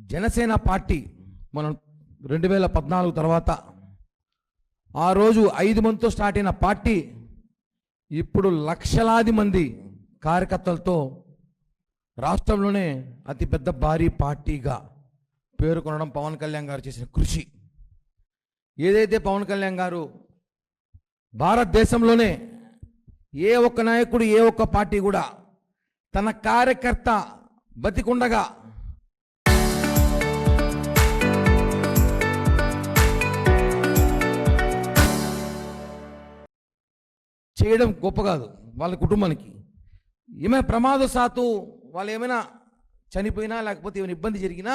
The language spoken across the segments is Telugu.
జనసేన పార్టీ మనం 2014 తర్వాత ఆ రోజు 5 మందితో స్టార్ట్ అయిన పార్టీ ఇప్పుడు లక్షలాది మంది కార్యకర్తలతో రాష్ట్రంలోనే అతిపెద్ద భారీ పార్టీగా పేరుకొనడం పవన్ కళ్యాణ్ గారు చేసిన కృషి. ఏదైతే పవన్ కళ్యాణ్ గారు భారతదేశంలోనే ఏ ఒక్క నాయకుడు ఏ ఒక్క పార్టీ కూడా తన కార్యకర్త బతికుండగా చేయడం గొప్ప కాదు. వాళ్ళ కుటుంబానికి ఏమైనా ప్రమాదశాత్తు వాళ్ళు ఏమైనా చనిపోయినా లేకపోతే ఏమైనా ఇబ్బంది జరిగినా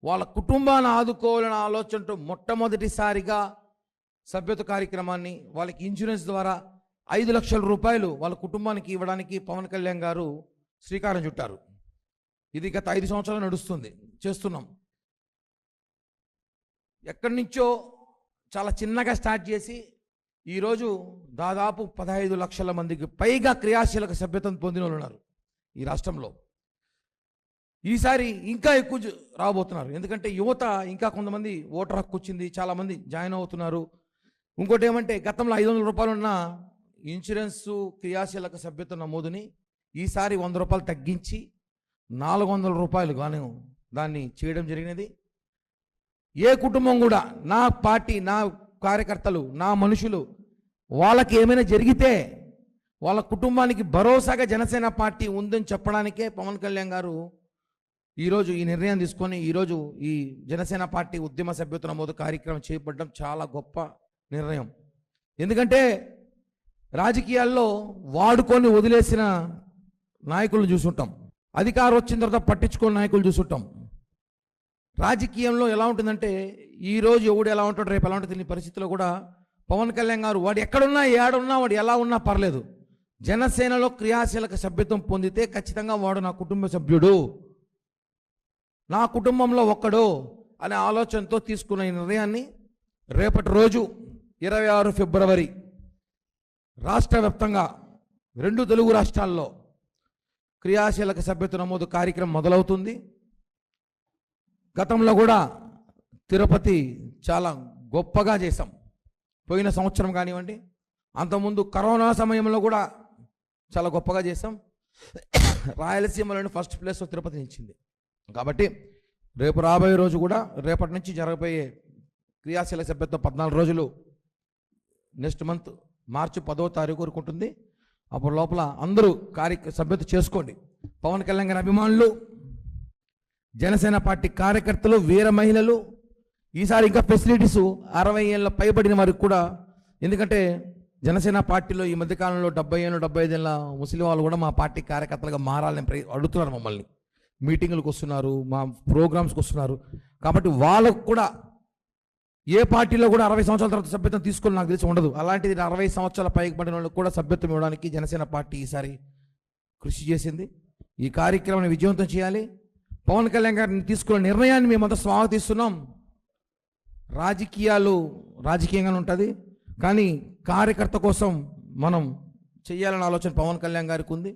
వాళ్ళ కుటుంబాన్ని ఆదుకోవాలనే ఆలోచనతో మొట్టమొదటిసారిగా సభ్యత్వ కార్యక్రమాన్ని వాళ్ళకి ఇన్సూరెన్స్ ద్వారా 5 లక్షల రూపాయలు వాళ్ళ కుటుంబానికి ఇవ్వడానికి పవన్ కళ్యాణ్ గారు శ్రీకారం చుట్టారు. ఇది గత 5 సంవత్సరాలు నడుస్తుంది, చేస్తున్నాం. ఎక్కడి నుంచో చాలా చిన్నగా స్టార్ట్ చేసి ఈరోజు దాదాపు 15 లక్షల మందికి పైగా క్రియాశీలక సభ్యత్వం పొందిన వాళ్ళు ఉన్నారు ఈ రాష్ట్రంలో. ఈసారి ఇంకా ఎక్కువ రాబోతున్నారు, ఎందుకంటే యువత ఇంకా కొంతమంది ఓటర్ హక్కు వచ్చింది, చాలామంది జాయిన్ అవుతున్నారు. ఇంకోటి ఏమంటే గతంలో 500 రూపాయలు ఉన్న ఇన్సూరెన్సు క్రియాశీలక సభ్యత్వ నమోదుని ఈసారి 100 రూపాయలు తగ్గించి 400 రూపాయలు గాను దాన్ని చేయడం జరిగినది. ఏ కుటుంబం కూడా నా పార్టీ, నా కార్యకర్తలు, నా మనుషులు వాళ్ళకి ఏమైనా జరిగితే వాళ్ళ కుటుంబానికి భరోసాగా జనసేన పార్టీ ఉందని చెప్పడానికే పవన్ కళ్యాణ్ గారు ఈరోజు ఈ నిర్ణయం తీసుకొని ఈరోజు ఈ జనసేన పార్టీ ఉద్యమ సభ్యత్వ నమోదు కార్యక్రమం చేపట్టడం చాలా గొప్ప నిర్ణయం. ఎందుకంటే రాజకీయాల్లో వాడుకొని వదిలేసిన నాయకులను చూసుంటాం, అధికారం వచ్చిన తర్వాత పట్టించుకున్న నాయకులు చూసుంటాం. రాజకీయంలో ఎలా ఉంటుందంటే ఈరోజు ఎవడు ఎలా ఉంటాడు, రేపు ఎలా ఉంటుంది తెలియని పరిస్థితిలో కూడా పవన్ కళ్యాణ్ గారు వాడు ఎక్కడున్నా ఏడున్నా వాడు ఎలా ఉన్నా పర్లేదు, జనసేనలో క్రియాశీలక సభ్యత్వం పొందితే ఖచ్చితంగా వాడు నా కుటుంబ సభ్యుడు, నా కుటుంబంలో ఒక్కడు అనే ఆలోచనతో తీసుకున్న ఈ నిర్ణయాన్ని రేపటి రోజు 26 ఫిబ్రవరి రాష్ట్ర వ్యాప్తంగా 2 తెలుగు రాష్ట్రాల్లో క్రియాశీలక సభ్యత్వ నమోదు కార్యక్రమం మొదలవుతుంది. గతంలో కూడా తిరుపతి చాలా గొప్పగా చేశాం, పోయిన సంవత్సరం కానివ్వండి, అంతకుముందు కరోనా సమయంలో కూడా చాలా గొప్పగా చేశాం. రాయలసీమలోని ఫస్ట్ ప్లేస్ తిరుపతి నిలిచింది. కాబట్టి రేపు రాబోయే రోజు కూడా రేపటి నుంచి జరగబోయే క్రియాశీలక సభ్యత్వం 14 రోజులు నెక్స్ట్ మంత్ మార్చి 10వ తారీఖు వరకు ఉంటుంది. అప్పుడు లోపల అందరూ సభ్యత్వం చేసుకోండి. పవన్ కళ్యాణ్ గారి అభిమానులు, జనసేన పార్టీ కార్యకర్తలు, వీర మహిళలు, ఈసారి ఇంకా ఫెసిలిటీస్ 60 ఏళ్ళ పైబడిన వారికి కూడా, ఎందుకంటే జనసేన పార్టీలో ఈ మధ్యకాలంలో 70 ఏళ్ళు 75 ఏళ్ళ ముస్లిం వాళ్ళు కూడా మా పార్టీ కార్యకర్తలుగా మారాలని అడుగుతున్నారు మమ్మల్ని. మీటింగులకు వస్తున్నారు, మా ప్రోగ్రామ్స్కి వస్తున్నారు. కాబట్టి వాళ్ళకు కూడా ఏ పార్టీలో కూడా 60 సంవత్సరాల తర్వాత సభ్యత్వం తీసుకొని నాకు తెలిసి ఉండదు. అలాంటిది 60 సంవత్సరాల పైకి పడిన వాళ్ళకి కూడా సభ్యత్వం ఇవ్వడానికి జనసేన పార్టీ ఈసారి కృషి చేసింది. ఈ కార్యక్రమాన్ని విజయవంతం చేయాలి. పవన్ కళ్యాణ్ గారిని తీసుకున్న నిర్ణయాన్ని మేమంతా స్వాగతిస్తున్నాం. రాజకీయాలు రాజకీయంగానే ఉంటుంది, కానీ కార్యకర్త కోసం మనం చేయాలన్న ఆలోచన పవన్ కళ్యాణ్ గారికి ఉంది.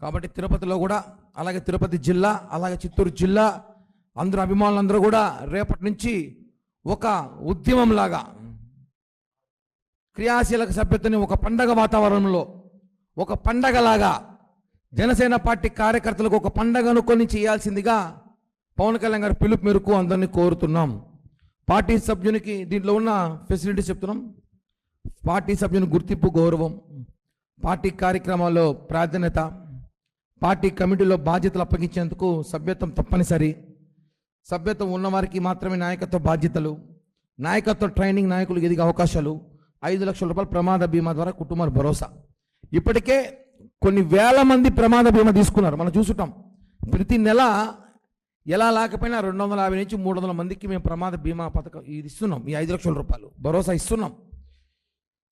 కాబట్టి తిరుపతిలో కూడా, అలాగే తిరుపతి జిల్లా, అలాగే చిత్తూరు జిల్లా అందరూ అభిమానులందరూ కూడా రేపటి నుంచి ఒక ఉద్యమంలాగా క్రియాశీలక సభ్యతని ఒక పండగ వాతావరణంలో, ఒక పండగలాగా జనసేన పార్టీ కార్యకర్తలకు ఒక పండగ అనుకొని చేయాల్సిందిగా పవన్ కళ్యాణ్ గారి పిలుపు మేరకు అందరినీ కోరుతున్నాం. పార్టీ సభ్యునికి దీంట్లో ఉన్న ఫెసిలిటీస్ చెప్తున్నాం. పార్టీ సభ్యుని గుర్తింపు, గౌరవం, పార్టీ కార్యక్రమాల్లో ప్రాధాన్యత, పార్టీ కమిటీలో బాధ్యతలు అప్పగించేందుకు సభ్యత్వం తప్పనిసరి, సభ్యత్వం ఉన్నవారికి మాత్రమే నాయకత్వ బాధ్యతలు, నాయకత్వ ట్రైనింగ్, నాయకులకు ఎదిగే అవకాశాలు, 5 లక్షల రూపాయల ప్రమాద బీమా ద్వారా కుటుంబానికి భరోసా. ఇప్పటికే కొన్ని వేల మంది ప్రమాద బీమా తీసుకున్నారు, మనం చూసుంటాం. ప్రతి నెల ఎలా లేకపోయినా 250 నుంచి 300 మందికి మేము ప్రమాద బీమా పథకం ఇది ఇస్తున్నాం. ఈ 5 లక్షల రూపాయలు భరోసా ఇస్తున్నాం.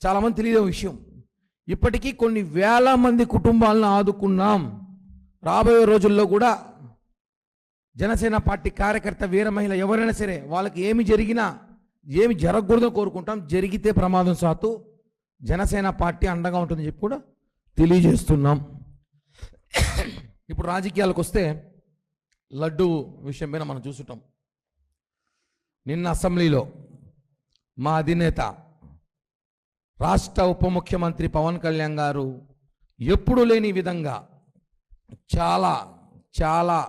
చాలామంది తెలియదు విషయం. ఇప్పటికీ కొన్ని వేల మంది కుటుంబాలను ఆదుకున్నాం. రాబోయే రోజుల్లో కూడా జనసేన పార్టీ కార్యకర్త, వీర మహిళ ఎవరైనా సరే వాళ్ళకి ఏమి జరిగినా, ఏమి జరగకూడదో కోరుకుంటాం. జరిగితే ప్రమాదం సాతు జనసేన పార్టీ అండగా ఉంటుందని చెప్పి కూడా తెలియజేస్తున్నాం. ఇప్పుడు రాజకీయాలకు వస్తే లడ్డు విషయం పైన మనం చూసుంటాం. నిన్న అసెంబ్లీలో మా అధినేత రాష్ట్ర ఉప ముఖ్యమంత్రి పవన్ కళ్యాణ్ గారు ఎప్పుడు లేని విధంగా చాలా చాలా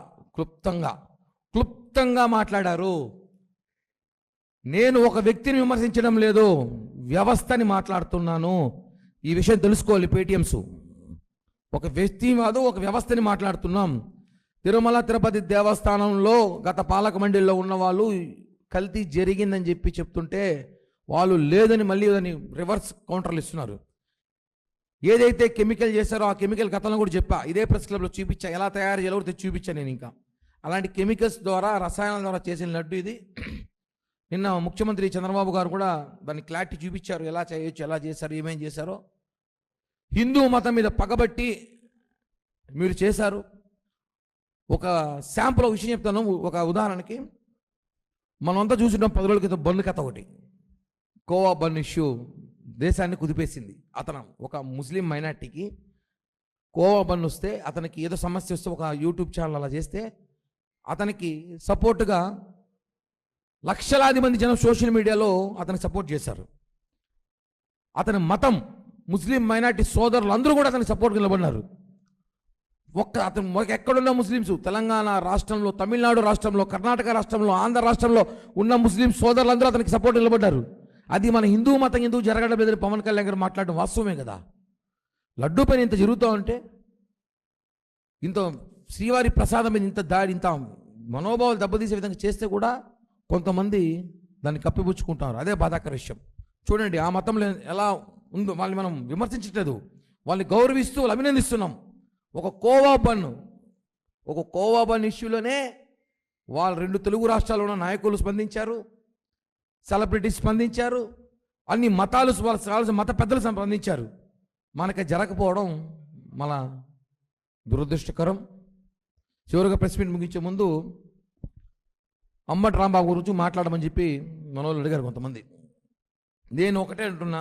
క్లుప్తంగా మాట్లాడారు. నేను ఒక వ్యక్తిని విమర్శించడం లేదు, వ్యవస్థని మాట్లాడుతున్నాను. ఈ విషయం తెలుసుకోవాలి పేటీఎంస్. ఒక వ్యక్తి కాదు, ఒక వ్యవస్థని మాట్లాడుతున్నాం. తిరుమల తిరుపతి దేవస్థానంలో గత పాలక మండలిలో ఉన్న వాళ్ళు కల్తీ జరిగిందని చెప్తుంటే వాళ్ళు లేదని మళ్ళీ దాన్ని రివర్స్ కౌంటర్లు ఇస్తున్నారు. ఏదైతే కెమికల్ చేశారో ఆ కెమికల్ గతంలో కూడా చెప్పా, ఇదే ప్రెస్ క్లబ్లో చూపించా, ఎలా తయారు చేయాలో తెచ్చి చూపించాను నేను. ఇంకా అలాంటి కెమికల్స్ ద్వారా, రసాయనాల ద్వారా చేసిన లడ్డు ఇది. నిన్న ముఖ్యమంత్రి చంద్రబాబు గారు కూడా దాన్ని క్లారిటీ చూపించారు, ఎలా చేయొచ్చు, ఎలా చేశారు, ఏమేం చేశారో. హిందూ మతం మీద పగబట్టి మీరు చేశారు. ఒక శాంపుల్ విషయం చెప్తాను. ఒక ఉదాహరణకి మనమంతా చూసినాం 10 రోజుల క్రితం బన్ను కథ ఒకటి, కోవా బన్ ఇష్యూ దేశాన్ని కుదిపేసింది. అతను ఒక ముస్లిం మైనార్టీకి కోవా బన్ వస్తే, అతనికి ఏదో సమస్య వస్తే ఒక యూట్యూబ్ ఛానల్ అలా చేస్తే అతనికి సపోర్టుగా లక్షలాది మంది జనం సోషల్ మీడియాలో అతనికి సపోర్ట్ చేశారు. అతని మతం ముస్లిం మైనార్టీ సోదరులు అందరూ కూడా అతనికి సపోర్ట్గా నిలబడినారు. అతను ఎక్కడున్న ముస్లిమ్స్, తెలంగాణ రాష్ట్రంలో, తమిళనాడు రాష్ట్రంలో, కర్ణాటక రాష్ట్రంలో, ఆంధ్ర రాష్ట్రంలో ఉన్న ముస్లిం సోదరులందరూ అతనికి సపోర్ట్ నిలబడ్డారు. అది మన హిందూ మతం ఎందుకు జరగడం లేదని పవన్ కళ్యాణ్ గారు మాట్లాడడం వాస్తవమే కదా. లడ్డూ పైన ఇంత జరుగుతూ ఉంటే, ఇంత శ్రీవారి ప్రసాదం మీద ఇంత దాడి, ఇంత మనోభావాలు దెబ్బతీసే విధంగా చేస్తే కూడా కొంతమంది దాన్ని కప్పిపుచ్చుకుంటారు. అదే బాధాకర విషయం. చూడండి, ఆ మతంలో ఎలా ఉందో వాళ్ళని మనం విమర్శించట్లేదు, వాళ్ళని గౌరవిస్తూ అభినందిస్తున్నాం. ఒక కోవా బన్ ఇష్యూలోనే వాళ్ళు 2 తెలుగు రాష్ట్రాల్లో ఉన్న నాయకులు స్పందించారు, సెలబ్రిటీస్ స్పందించారు, అన్ని మతాలు మత పెద్దలు స్పందించారు. మనకి జరగకపోవడం మన దురదృష్టకరం. చివరిగా ప్రెస్ మీట్ ముగించే ముందు అంబటి రాంబాబు గురించి మాట్లాడమని చెప్పి మనోళ్ళు అడిగారు కొంతమంది. నేను ఒకటే అంటున్నా,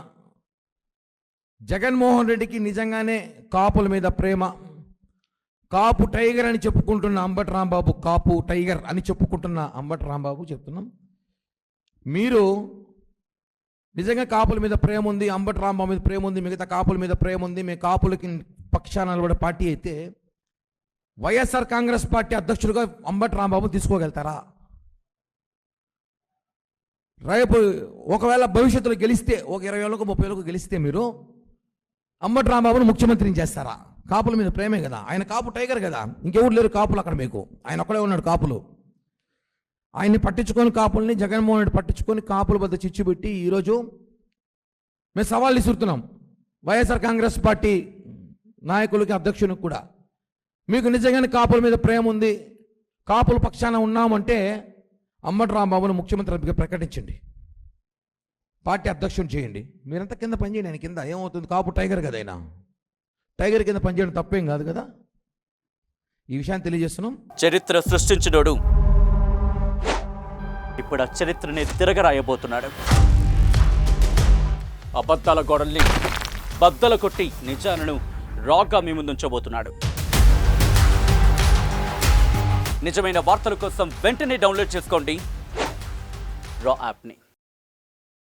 జగన్మోహన్ రెడ్డికి నిజంగానే కాపుల మీద ప్రేమ, కాపు టైగర్ అని చెప్పుకుంటున్న అంబటి రాంబాబు, కాపు టైగర్ అని చెప్పుకుంటున్న అంబటి రాంబాబు చెప్తున్నాం, మీరు నిజంగా కాపుల మీద ప్రేమ ఉంది, అంబటి రాంబాబు మీద ప్రేమ ఉంది, మిగతా కాపుల మీద ప్రేమ ఉంది, మీ కాపులకి పక్షాన నిలబడే పార్టీ అయితే వైఎస్ఆర్ కాంగ్రెస్ పార్టీ అధ్యక్షుడిగా అంబటి రాంబాబు తీసుకోగలుగుతారా? రేపు ఒకవేళ భవిష్యత్తులో గెలిస్తే, ఒక 20 ఏళ్ళకు 30 ఏళ్ళకు గెలిస్తే మీరు అంబటి రాంబాబును ముఖ్యమంత్రిని చేస్తారా? కాపుల మీద ప్రేమే కదా, ఆయన కాపు టైగర్ కదా, ఇంకెవరు లేరు కాపులు అక్కడ, మీకు ఆయన ఒక్కడే ఉన్నాడు కాపులు. ఆయన్ని పట్టించుకొని కాపుల్ని, జగన్మోహన్ రెడ్డి పట్టించుకొని కాపుల వద్ద చిచ్చుపెట్టి ఈరోజు మేము సవాళ్ళు ఇస్తున్నాం వైఎస్ఆర్ కాంగ్రెస్ పార్టీ నాయకులకి, అధ్యక్షునికి కూడా. మీకు నిజంగానే కాపుల మీద ప్రేమ ఉంది, కాపుల పక్షాన ఉన్నామంటే అంబటి రాంబాబును ముఖ్యమంత్రి ప్రకటించండి, పార్టీ అధ్యక్షుని చేయండి. మీరంతా కింద పనిచేయండి, ఆయన కింద ఏమవుతుంది, కాపు టైగర్ కదా, ఆయన టైగర్ కింద పనిచేయడం తప్పేం కాదు కదా. ఈ విషయాన్ని తెలియజేస్తున్నాం. చరిత్ర సృష్టించినోడు ఇప్పుడు ఆ చరిత్రని తిరగరాయబోతున్నాడు. అబద్ధాల గోడల్ని బద్దల కొట్టి నిజాలను రాగా మీ ముందుంచబోతున్నాడు. నిజమైన వార్తల కోసం వెంటనే డౌన్లోడ్ చేసుకోండి రా యాప్ని.